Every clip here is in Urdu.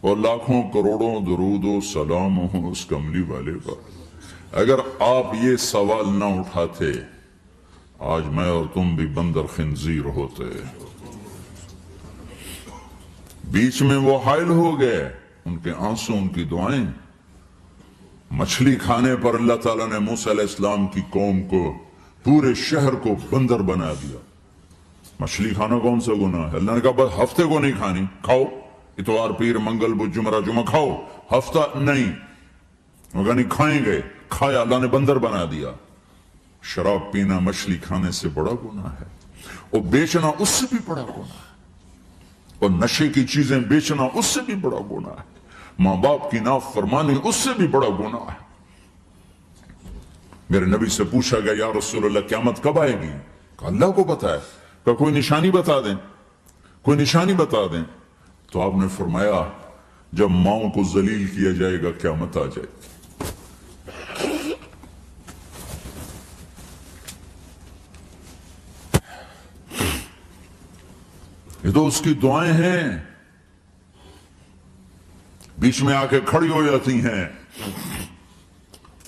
اور لاکھوں کروڑوں درود و سلام ہوں اس کملی والے پر۔ اگر آپ یہ سوال نہ اٹھاتے آج میں اور تم بھی بندر خنزیر ہوتے۔ بیچ میں وہ حائل ہو گئے، ان کے آنسو ان کی دعائیں۔ مچھلی کھانے پر اللہ تعالیٰ نے موسیٰ علیہ السلام کی قوم کو، پورے شہر کو بندر بنا دیا۔ مچھلی کھانا کون سا گناہ ہے؟ اللہ نے کہا بس ہفتے کو نہیں کھانی، کھاؤ اتوار پیر منگل بدھ جمعہ جمعہ کھاؤ، ہفتہ نہیں۔ مگر نہیں کھائیں گے، کھایا، اللہ نے بندر بنا دیا۔ شراب پینا مچھلی کھانے سے بڑا گناہ ہے، اور بیچنا اس سے بھی بڑا گناہ ہے، اور نشے کی چیزیں بیچنا اس سے بھی بڑا گناہ ہے، ماں باپ کی نافرمانی اس سے بھی بڑا گناہ ہے۔ میرے نبی سے پوچھا گیا یا رسول اللہ قیامت کب آئے گی؟ کہا اللہ کو پتا ہے۔ کہا کوئی نشانی بتا دیں، کوئی نشانی بتا دیں۔ تو آپ نے فرمایا جب ماؤں کو ذلیل کیا جائے گا قیامت آ جائے گی۔ یہ تو اس کی دعائیں ہیں، بیچ میں آ کے کھڑی ہو جاتی ہیں۔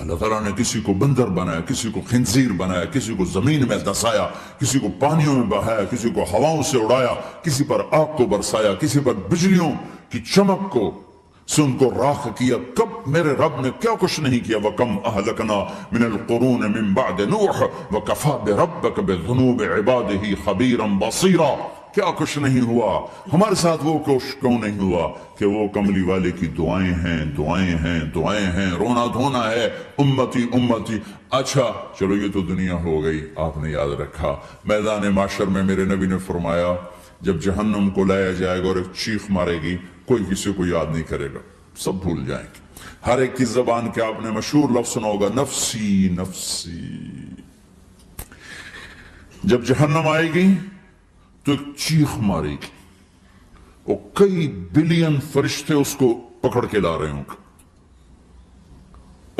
اللہ تعالیٰ نے کسی کو بندر بنایا، کسی کو خنزیر بنایا، کسی کو زمین میں دسایا، کسی کو پانیوں میں بہایا، کسی کو ہواؤں سے اڑایا، کسی پر آگ کو برسایا، کسی پر بجلیوں کی چمک کو سے ان کو راکھ کیا۔ کب میرے رب نے کیا کچھ نہیں کیا۔ وَكَمْ أَهْلَكْنَا مِنَ الْقُرُونِ مِن بَعْدِ نُوحٍ وَكَفَى بِرَبِّكَ بِذُنُوبِ عِبَادِهِ خَبِيرًا بَصِيرًا۔ کیا کچھ نہیں ہوا ہمارے ساتھ، وہ کچھ کیوں نہیں ہوا کہ وہ کملی والے کی دعائیں ہیں، دعائیں ہیں، دعائیں ہیں، رونا دھونا ہے، امتی امتی۔ اچھا چلو یہ تو دنیا ہو گئی، آپ نے یاد رکھا میدان معاشر میں میرے نبی نے فرمایا جب جہنم کو لایا جائے گا اور ایک چیخ مارے گی، کوئی کسی کو یاد نہیں کرے گا، سب بھول جائیں گے۔ ہر ایک کی زبان کے آپ نے مشہور لفظ سنا ہوگا نفسی نفسی۔ جب جہنم آئے گی تو ایک چیخ مارے گی، اور کئی بلین فرشتے اس کو پکڑ کے لا رہے ہوں گے،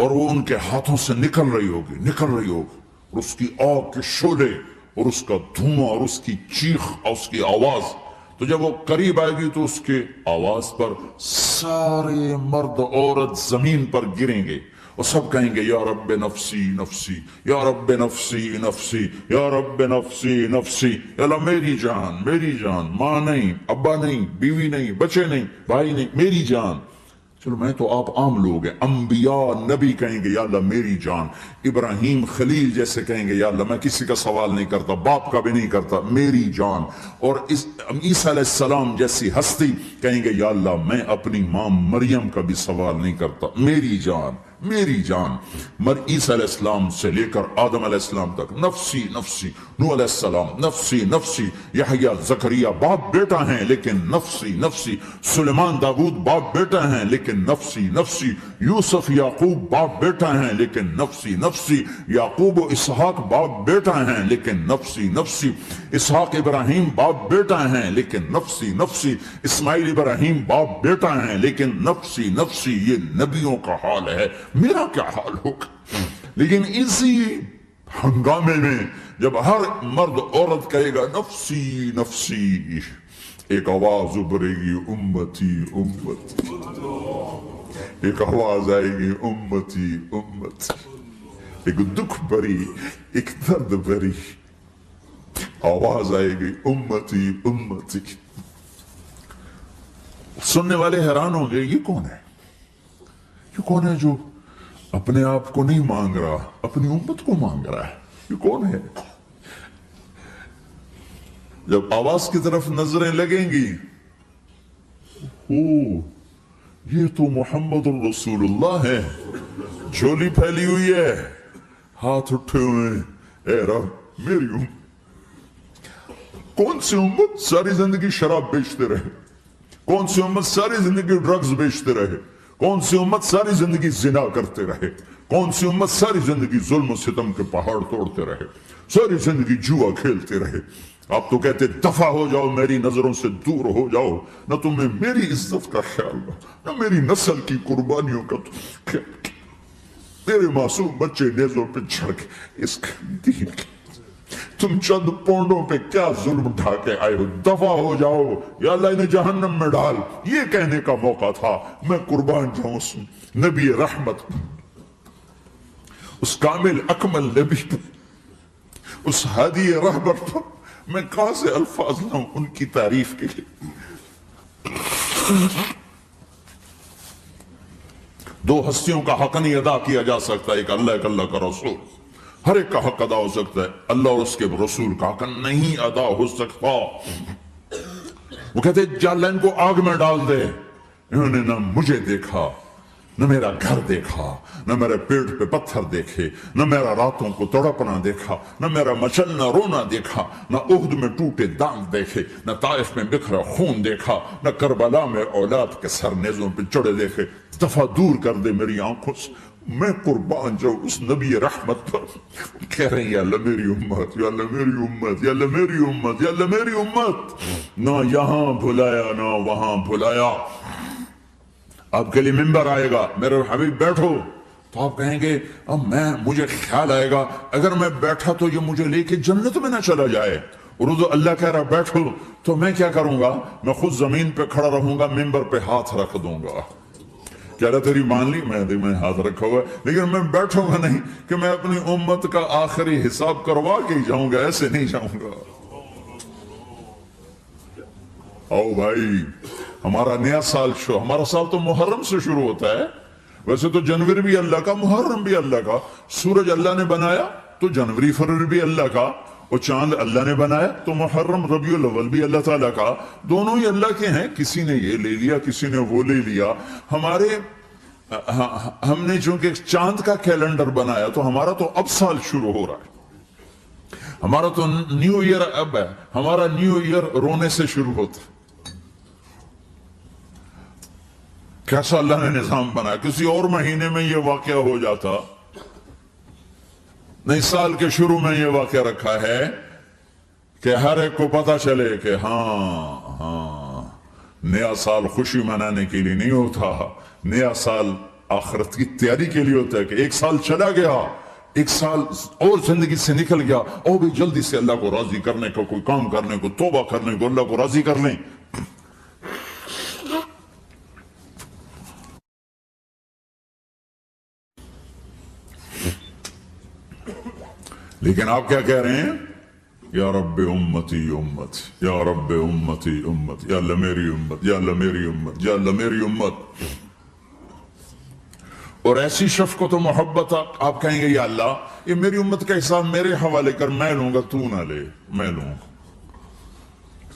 اور وہ ان کے ہاتھوں سے نکل رہی ہوگی، اور اس کی آگ کے شعلے اور اس کا دھواں اور اس کی چیخ اور اس کی آواز۔ تو جب وہ قریب آئے گی تو اس کے آواز پر سارے مرد عورت زمین پر گریں گے، اور سب کہیں گے یا رب نفسی نفسی، یا رب نفسی نفسی، یا رب نفسی نفسی۔ یا اللہ میری جان، میری جان، ماں نہیں، ابا نہیں، بیوی نہیں، بچے نہیں، بھائی نہیں، میری جان۔ چلو میں تو آپ عام لوگ ہیں، انبیاء نبی کہیں گے یا اللہ میری جان، ابراہیم خلیل جیسے کہیں گے یا اللہ میں کسی کا سوال نہیں کرتا، باپ کا بھی نہیں کرتا، میری جان۔ اور عیسیٰ علیہ السلام جیسی ہستی کہیں گے یا اللہ میں اپنی ماں مریم کا بھی سوال نہیں کرتا، میری جان، میری جان۔ عیسیٰ علیہ السلام سے لے کر آدم علیہ السلام تک نفسی نفسی، نوح علیہ السلام نفسی نفسی، یحییٰ زکریا باپ بیٹا ہیں لیکن نفسی نفسی، سلیمان داؤد باپ بیٹا ہیں لیکن نفسی نفسی، یوسف یعقوب باپ بیٹا ہیں لیکن نفسی نفسی، یعقوب و اسحاق باپ بیٹا ہیں لیکن نفسی نفسی، اسحاق ابراہیم باپ بیٹا ہیں لیکن نفسی نفسی، اسماعیل ابراہیم باپ بیٹا ہیں لیکن نفسی نفسی۔ یہ نبیوں کا حال ہے، میرا کیا حال ہوگا؟ لیکن اسی ہنگامے میں جب ہر مرد عورت کہے گا نفسی نفسی، ایک آواز ابھرے گی امتی امتی، ایک آواز آئے گی امتی امتی، ایک دکھ بری، ایک درد بری آواز آئے گی امتی امتی۔ سننے والے حیران ہوں گے یہ کون ہے، یہ کون ہے جو اپنے آپ کو نہیں مانگ رہا، اپنی امت کو مانگ رہا ہے، یہ کون ہے؟ جب آواز کی طرف نظریں لگیں گی، یہ تو محمد الرسول اللہ ہے، جھولی پھیلی ہوئی ہے، ہاتھ اٹھے ہوئے ہیں، اے رب میری امت۔ کون سی امت ساری زندگی شراب بیچتے رہے، کون سی امت ساری زندگی ڈرگز بیچتے رہے، کون سی امت ساری زندگی زنا کرتے رہے، کون سی امت ساری زندگی ظلم و ستم کے پہاڑ توڑتے رہے، ساری زندگی جوا کھیلتے رہے۔ آپ تو کہتے دفع ہو جاؤ، میری نظروں سے دور ہو جاؤ، نہ تمہیں میری عزت کا خیال نہ میری نسل کی قربانیوں کا خیال، میرے معصوم بچے نیزوں پہ چڑھ کے اس دین تم چند پونڈوں پہ کیا ظلم اٹھا کے آئے ہو، دفع ہو جاؤ یا اللہ انہیں جہنم میں ڈال، یہ کہنے کا موقع تھا۔ میں قربان جاؤں اس نبی رحمت، اس کامل اکمل نبی، اس ہادی رہبر پر میں کہاں سے الفاظ لاؤں ان کی تعریف کے لیے۔ دو ہستیوں کا حق نہیں ادا کیا جا سکتا، ایک اللہ کا رسول، ہر ایک کا حق ادا ہو سکتا ہے، اللہ اور اس کے رسول کا حق نہیں ادا ہو سکتا۔ وہ کہتے جا اللہ ان کو آگ میں ڈال دے، انہوں نے نہ مجھے دیکھا، نہ میرا گھر دیکھا، نہ میرے پیٹ پہ پتھر دیکھے، نہ میرا راتوں کو تڑپنا دیکھا، نہ میرا مچلنا رونا دیکھا، نہ احد میں ٹوٹے دانت دیکھے، نہ طائف میں بکھرا خون دیکھا، نہ کربلا میں اولاد کے سر نیزوں پہ چڑھے دیکھے۔ دفعہ دور کر دے میری آنکھوں سے، میں قربان جاؤں اس نبی رحمت پر۔ کہہ رہے ہیں یا اللہ میری امت، یا اللہ میری امت، یا اللہ میری امت، یا اللہ میری امت، نہ یہاں بھلایا نہ وہاں بھلایا۔ آپ کے لیے ممبر آئے گا، میرے حبیب بیٹھو، تو آپ کہیں گے اب مجھے خیال آئے گا اگر میں بیٹھا تو یہ مجھے لے کے جنت میں نہ چلا جائے، اور اللہ کہہ رہا بیٹھو تو میں کیا کروں گا؟ میں خود زمین پہ کھڑا رہوں گا، ممبر پہ ہاتھ رکھ دوں گا۔ کہہ رہا تیری مان لی، میں ہاتھ رکھا ہوا ہے، لیکن میں بیٹھوں گا نہیں کہ میں اپنی امت کا آخری حساب کروا کے ہی جاؤں گا، ایسے نہیں جاؤں گا۔ آؤ بھائی، ہمارا نیا سال ہمارا سال تو محرم سے شروع ہوتا ہے، ویسے تو جنوری بھی اللہ کا، محرم بھی اللہ کا، سورج اللہ نے بنایا تو جنوری فروری بھی اللہ کا، اور چاند اللہ نے بنایا تو محرم ربیع الاول بھی اللہ تعالیٰ کا، دونوں ہی اللہ کے ہیں۔ کسی نے یہ لے لیا، کسی نے وہ لے لیا۔ ہم نے چونکہ چاند کا کیلنڈر بنایا تو ہمارا تو اب سال شروع ہو رہا ہے، ہمارا تو نیو ایئر اب ہے، ہمارا نیو ایئر رونے سے شروع ہوتا ہے۔ کیسا اللہ نے نظام بنایا، کسی اور مہینے میں یہ واقعہ ہو جاتا، نہیں سال کے شروع میں یہ واقعہ رکھا ہے کہ ہر ایک کو پتا چلے کہ ہاں نیا سال خوشی منانے کے لیے نہیں ہوتا، نیا سال آخرت کی تیاری کے لیے ہوتا ہے کہ ایک سال چلا گیا، ایک سال اور زندگی سے نکل گیا، اور بھی جلدی سے اللہ کو راضی کرنے کو، کوئی کام کرنے کو، توبہ کرنے کو، اللہ کو راضی کر لیں۔ لیکن آپ کیا کہہ رہے ہیں؟ یا رب امتی امت، یا رب امتی امت، یا اللہ میری امت، یا اللہ میری امت، یا اللہ میری امت۔ اور ایسی شفقت و محبت آپ کہیں گے یا اللہ یہ میری امت کا حساب میرے حوالے کر، میں لوں گا، تو نہ لے، میں لوں گا۔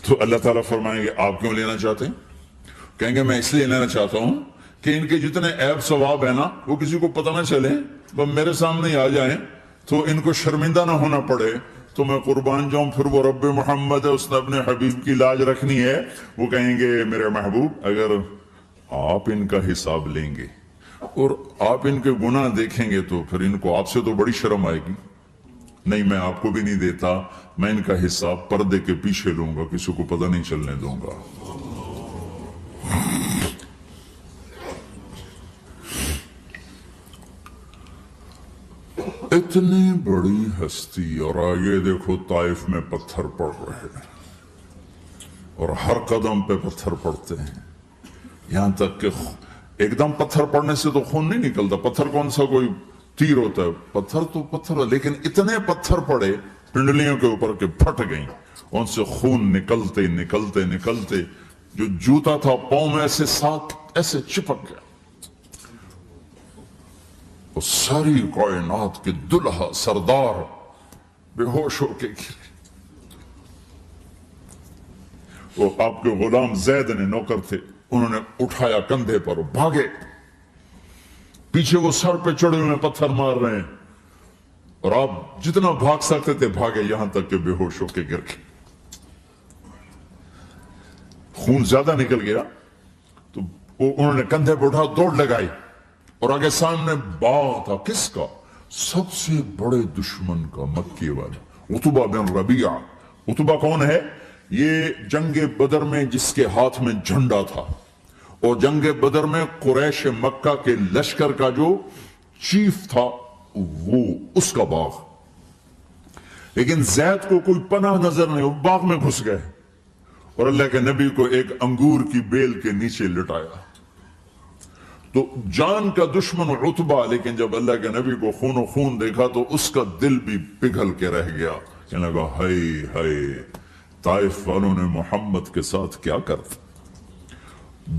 تو اللہ تعالیٰ فرمائیں گے آپ کیوں لینا چاہتے ہیں؟ کہیں گے میں اس لیے لینا چاہتا ہوں کہ ان کے جتنے عیب ثواب ہیں نا وہ کسی کو پتہ نہ چلے، وہ میرے سامنے آ جائیں تو ان کو شرمندہ نہ ہونا پڑے، تو میں قربان جاؤں۔ پھر وہ رب محمد ہے، اس نے اپنے حبیب کی لاج رکھنی ہے، وہ کہیں گے میرے محبوب اگر آپ ان کا حساب لیں گے اور آپ ان کے گناہ دیکھیں گے تو پھر ان کو آپ سے تو بڑی شرم آئے گی، نہیں میں آپ کو بھی نہیں دیتا، میں ان کا حساب پردے کے پیچھے لوں گا، کسی کو پتہ نہیں چلنے دوں گا۔ اتنی بڑی ہستی، اور آگے دیکھو طائف میں پتھر پڑ رہے ہیں، اور ہر قدم پہ پتھر پڑتے ہیں، یہاں تک کہ ایک دم پتھر پڑنے سے تو خون نہیں نکلتا، پتھر کون سا کوئی تیر ہوتا ہے، پتھر تو پتھر، لیکن اتنے پتھر پڑے پنڈلیوں کے اوپر کہ پھٹ گئیں، ان سے خون نکلتے نکلتے نکلتے جو جوتا تھا پاؤں میں ایسے ساتھ ایسے چپک گیا، اور ساری کائنات کے دلہا سردار بے ہوش ہو کے گرے۔ وہ آپ کے غلام زید نے نوکر تھے، انہوں نے اٹھایا کندھے پر، بھاگے، پیچھے وہ سر پہ چڑھے ہوئے پتھر مار رہے ہیں، اور آپ جتنا بھاگ سکتے تھے بھاگے، یہاں تک کہ بے ہوش ہو کے گر گئے۔ خون زیادہ نکل گیا تو انہوں نے کندھے پہ اٹھا، دوڑ لگائی، اور آگے سامنے باغ تھا، کس کا؟ سب سے بڑے دشمن کا، مکی والا عتبہ بن ربیعہ۔ عتبہ کون ہے؟ یہ جنگ بدر میں جس کے ہاتھ میں جھنڈا تھا، اور جنگ بدر میں قریش مکہ کے لشکر کا جو چیف تھا وہ اس کا باغ، لیکن زید کو کوئی پناہ نظر نہیں، وہ باغ میں گھس گئے اور اللہ کے نبی کو ایک انگور کی بیل کے نیچے لٹایا۔ تو جان کا دشمن عتبہ، لیکن جب اللہ کے نبی کو خون و خون دیکھا تو اس کا دل بھی پگھل کے رہ گیا، کہنے لگا ہائے ہائے، طائف والوں نے محمد کے ساتھ کیا کرتا۔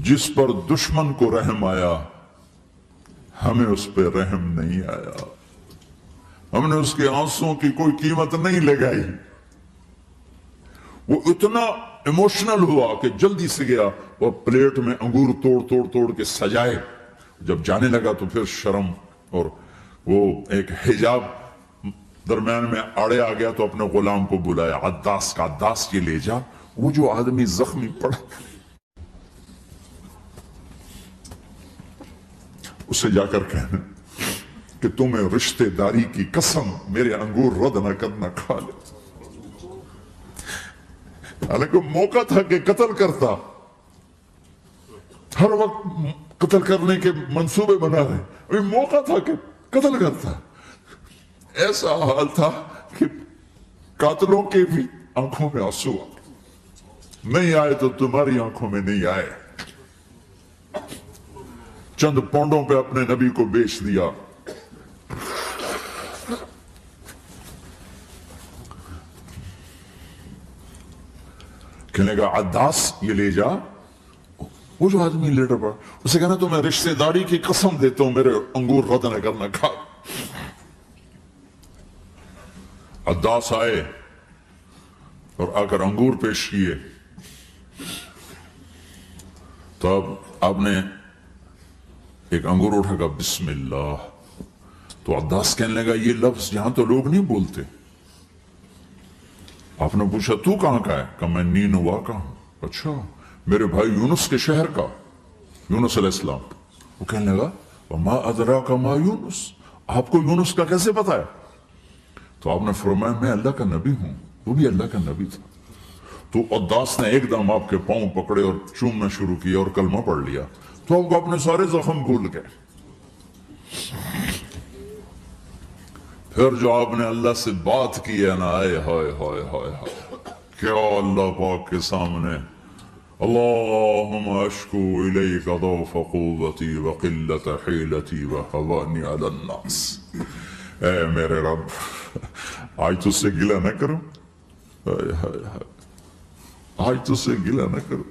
جس پر دشمن کو رحم آیا ہمیں اس پہ رحم نہیں آیا، ہم نے اس کے آنسوں کی کوئی قیمت نہیں لگائی۔ وہ اتنا ایموشنل ہوا کہ جلدی سے گیا اور پلیٹ میں انگور توڑ کے سجائے۔ جب جانے لگا تو پھر شرم اور وہ ایک حجاب درمیان میں آڑے آ گیا، تو اپنے غلام کو بلایا، عداس کا، عداس یہ لے جا وہ جو آدمی زخمی پڑا اسے جا کر کہنا کہ تمہیں رشتہ داری کی قسم میرے انگور رد نہ کرنا، کھا لے۔ حالانکہ موقع تھا کہ قتل کرتا، ہر وقت قتل کرنے کے منصوبے بنا رہے، ابھی موقع تھا کہ قتل کرتا۔ ایسا حال تھا کہ قاتلوں کے بھی آنکھوں میں آنسو نہیں آئے تو تمہاری آنکھوں میں نہیں آئے۔ چند پونڈوں پہ اپنے نبی کو بیچ دیا۔ کہنے کا عداس یہ لے جا، وہ جو آدمی لیٹر پڑا، اسے کہنا تو میں رشتہ داری کی قسم دیتا ہوں میرے انگور رد نہ کرنا، کھا۔ عداس آئے اور آ کر انگور پیش کیے، تو اب آپ نے ایک انگور اٹھا کر بسم اللہ، تو عداس کہنے لگا یہ لفظ یہاں تو لوگ نہیں بولتے۔ آپ نے پوچھا تو کہاں کا ہے؟ کہ میں نینوا کا ہوں۔ اچھا، میرے بھائی یونس کے شہر کا، یونس علیہ السلام۔ وہ کہنے لگا وما ادراک ما یونس، آپ کو یونس کا کیسے پتا ہے؟ تو آپ نے فرمایا میں اللہ کا نبی ہوں، وہ بھی اللہ کا نبی تھا۔ تو عداس نے ایک دم آپ کے پاؤں پکڑے اور چومنا شروع کیا اور کلمہ پڑھ لیا، تو آپ کو اپنے سارے زخم بھول گئے۔ پھر جو آپ نے اللہ سے بات کی ہے نا، آئے ہائے ہائے ہائے ہائے، کیا اللہ پاک کے سامنے اللہم اشکو الیک ضعف قوتی وقلت حیلتی وحوانی علی الناس، اے میرے رب آج تجھ سے گلہ نہ کروں، آج تجھ سے گلہ نہ کروں،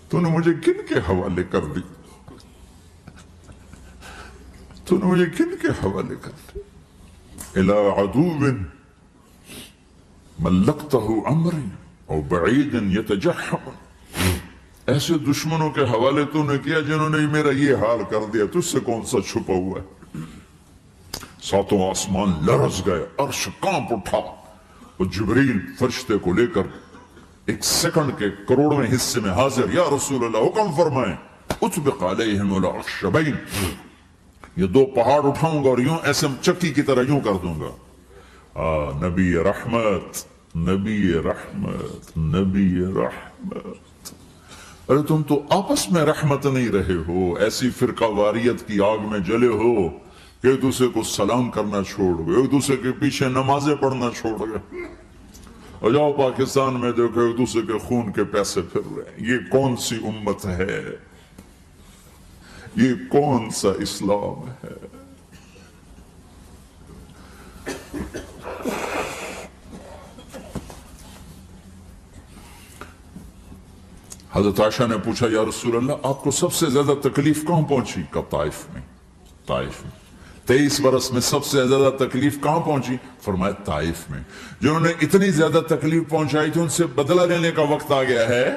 تو نے مجھے کن کے حوالے کر دی، تو نے مجھے کن کے حوالے کر دی، الى عدو ملکتہ امری او بعید یتجحم، ایسے دشمنوں کے حوالے تو نے کیا جنہوں نے میرا یہ حال کر دیا، تجھ سے کون سا چھپا ہوا ہے۔ ساتوں آسمان لرز گئے، عرش کانپ اٹھا، اور جبریل فرشتے کو لے کر ایک سیکنڈ کے کروڑویں حصے میں حاضر، یا رسول اللہ حکم فرمائیں اطبق علیہم الاخشبین، یہ دو پہاڑ اٹھاؤں گا اور یوں ایسے چکی کی طرح یوں کر دوں گا۔ نبی رحمت، نبی رحمت، نبی رحمت۔ ارے تم تو آپس میں رحمت نہیں رہے ہو، ایسی فرقہ واریت کی آگ میں جلے ہو کہ ایک دوسرے کو سلام کرنا چھوڑ گئے، ایک دوسرے کے پیچھے نمازیں پڑھنا چھوڑ گئے، اور جاؤ پاکستان میں دیکھو ایک دوسرے کے خون کے پیسے پھر رہے ہیں۔ یہ کون سی امت ہے؟ یہ کون سا اسلام ہے؟ حضرت عائشہ نے پوچھا یا رسول اللہ آپ کو سب سے زیادہ تکلیف کہاں پہنچی؟ کہا طائف میں۔ طائف میں 23 برس میں سب سے زیادہ تکلیف کہاں پہنچی؟ فرمایا طائف میں۔ جنہوں نے اتنی زیادہ تکلیف پہنچائی تھی ان سے بدلہ لینے کا وقت آ گیا ہے،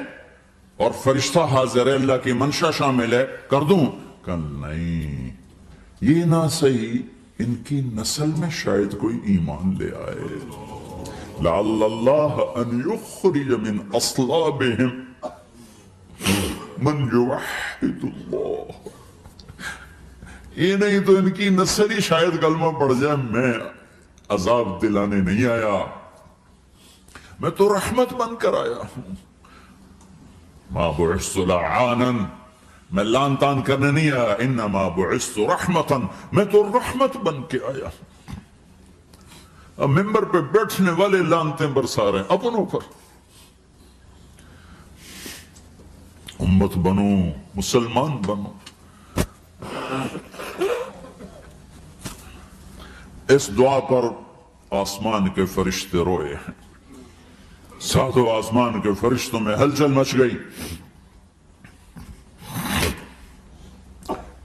اور فرشتہ حاضر ہے، اللہ کی منشا شامل ہے، کر دوں؟ کہ نہیں، یہ نہ صحیح، ان کی نسل میں شاید کوئی ایمان لے آئے، لعل اللہ ان یخرج من اصلابہم من یوحد اللہ، یہ نہیں تو ان کی نسل ہی شاید کلمہ پڑ جائے۔ میں عذاب دلانے نہیں آیا، میں تو رحمت بن کر آیا ہوں۔ ما بعثت لعانا، میں لان تان کرنے نہیں آیا، انما بعثت رحمتا، میں تو رحمت بن کے آیا ہوں۔ اب ممبر پہ بیٹھنے والے لانتیں برسا رہے ہیں اپنوں پر. امت بنو، مسلمان بنو. اس دعا پر آسمان کے فرشتے روئے ہیں. ساتوں آسمان کے فرشتوں میں ہلچل مچ گئی.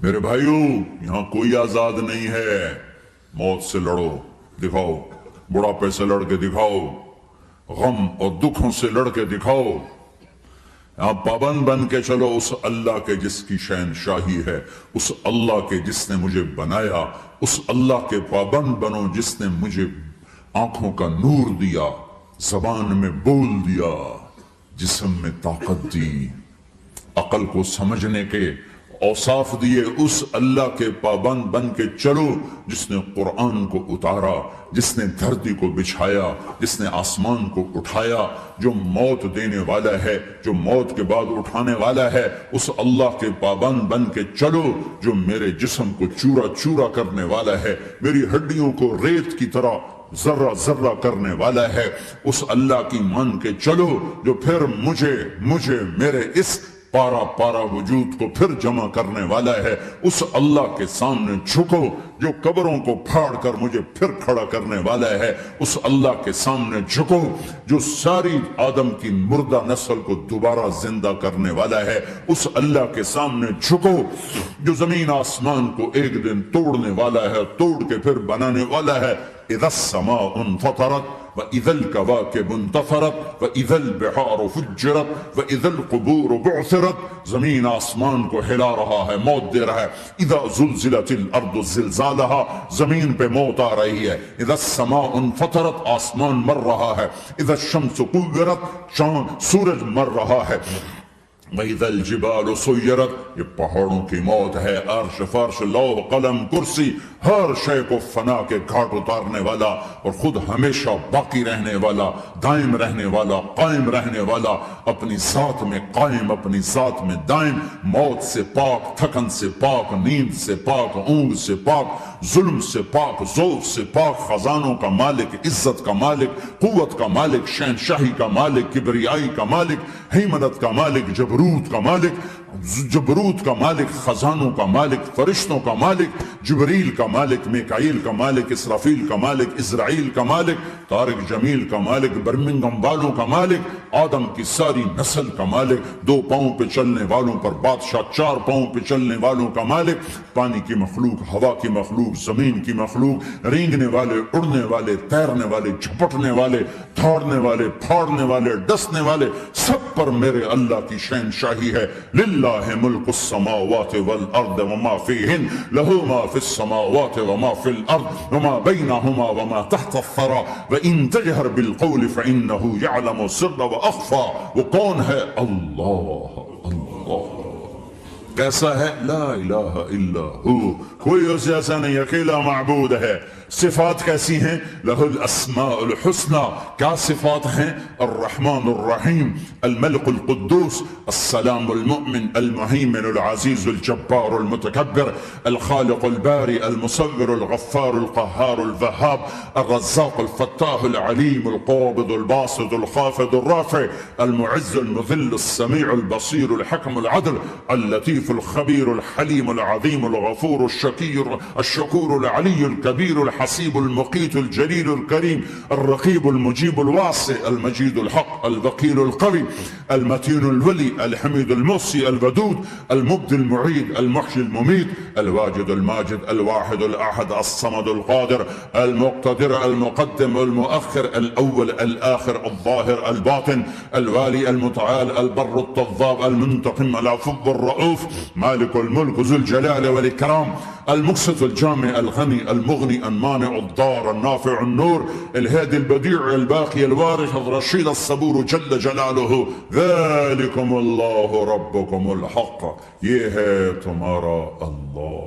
میرے بھائیوں، یہاں کوئی آزاد نہیں ہے. موت سے لڑو، دکھاؤ. بڑھاپے سے لڑ کے دکھاؤ. غم اور دکھوں سے لڑ کے دکھاؤ. آپ پابند بن کے چلو اس اللہ کے جس کی شہنشاہی ہے، اس اللہ کے جس نے مجھے بنایا. اس اللہ کے پابند بنو جس نے مجھے آنکھوں کا نور دیا، زبان میں بول دیا، جسم میں طاقت دی، عقل کو سمجھنے کے اوصاف دیے. اس اللہ کے پابند بن کے چلو جس نے قرآن کو اتارا، جس نے دھرتی کو بچھایا، جس نے آسمان کو اٹھایا، جو موت دینے والا ہے، جو موت کے بعد اٹھانے والا ہے. اس اللہ کے پابند بن کے چلو جو میرے جسم کو چورا چورا کرنے والا ہے، میری ہڈیوں کو ریت کی طرح ذرہ ذرہ کرنے والا ہے. اس اللہ کی مان کے چلو جو پھر مجھے میرے اس پارا پارا وجود کو پھر جمع کرنے والا ہے. اس اللہ کے سامنے جھکو جو قبروں کو پھاڑ کر مجھے پھر کھڑا کرنے والا ہے. اس اللہ کے سامنے جھکو جو ساری آدم کی مردہ نسل کو دوبارہ زندہ کرنے والا ہے. اس اللہ کے سامنے جھکو جو زمین آسمان کو ایک دن توڑنے والا ہے، توڑ کے پھر بنانے والا ہے. اذا السماء انفطرت وَإِذَا الْكَوَاكِبُ انْتَثَرَتْ وَإِذَا الْبِحَارُ فُجِّرَتْ وَإِذَا الْقُبُورُ بُعْثِرَتْ. زمین آسمان کو ہلا رہا ہے، موت دے رہا ہے. اِذَا زُلْزِلَتِ الْأَرْضُ زِلْزَالَهَا، زمین پہ موت آ رہی ہے. اِذَا السَّمَاءُ انْفَطَرَتْ، آسمان مر رہا ہے. اِذَا الشَّمْسُ كُوِّرَتْ، چاند سورج مر رہا ہے. وَإِذَا الْجِبَالُ سُيِّرَتْ، یہ پہاڑوں کی موت ہے. عرش فرش لوح قلم کرسی ہر شے کو فنا کے گھاٹ اتارنے والا اور خود ہمیشہ باقی رہنے والا، دائم رہنے والا، قائم رہنے والا، اپنی ذات میں قائم، اپنی ذات میں دائم. موت سے پاک، تھکن سے پاک، نیند سے پاک، اونگ سے پاک، ظلم سے پاک، ذوق سے پاک، خزانوں کا مالک، عزت کا مالک، قوت کا مالک، شہنشاہی کا مالک، کبریائی کا مالک، ہیمنت کا مالک، جبروت کا مالک، خزانوں کا مالک، فرشتوں کا مالک، جبریل کا مالک، میکائیل کا مالک، اسرافیل کا مالک، اسرائیل کا مالک، طارق جمیل کا مالک، برمنگم والوں کا مالک، آدم کی ساری نسل کا مالک، 2 پاؤں پہ چلنے والوں پر بادشاہ، 4 پاؤں پہ چلنے والوں کا مالک، پانی کی مخلوق، ہوا کی مخلوق، زمین کی مخلوق، رینگنے والے، اڑنے والے، تیرنے والے، جھپٹنے والے، دوڑنے والے، پھاڑنے والے، ڈسنے والے، سب پر میرے اللہ کی شہنشاہی ہے. للہ ملک السماوات والارض وما فیہن، لہو ما فی السماوات وما فی الارض وما بینہما وما تحت الثری وان تجہر بالقول فانہ یعلم السر واخفی. وہ کون ہے؟ اللہ. کیسا ہے؟ لا الہ الا ہو، کوئی اس جیسا نہیں، اکیلا معبود ہے. صفات کیسی ہیں؟ لہ الاسماء الحسنى. کیا صفات ہیں؟ الرحمن الرحیم، الملک القدوس، السلام المؤمن، المہیمن العزیز الجبار المتکبر، الخالق الباری المصور الغفار القہار الوہاب، الرزاق الفتاح العلیم القابض الباسط الخافض الرافع، المعز المذل السمیع البصیر الحکم العدل، اللطیف الخبیر الحلیم العظیم الغفور الشکور العلی الکبیر الحسیب المقیت الجلیل الکریم، الرقیب المجیب الواسع، المجید الحق، الوکیل القوی، المتین الولی، الحمید المحصی الودود، المبدی المعید، المحیی الممیت، الواجد الماجد، الواحد الاحد، الصمد القادر، المقتدر، المقدم المؤخر، الاول الاخر، الظاهر الباطن، الوالي المتعال، البر التواب، المنتقم، العفو الرؤوف، مالك الملك ذو الجلال والإكرام، المقسط الجامع الغني المغني المانع الضار النافع النور، الهادي البديع الباقي الوارث الرشيد الصبور جل جلاله. ذلكم الله ربكم الحق، یہ ہے تمہارا اللہ.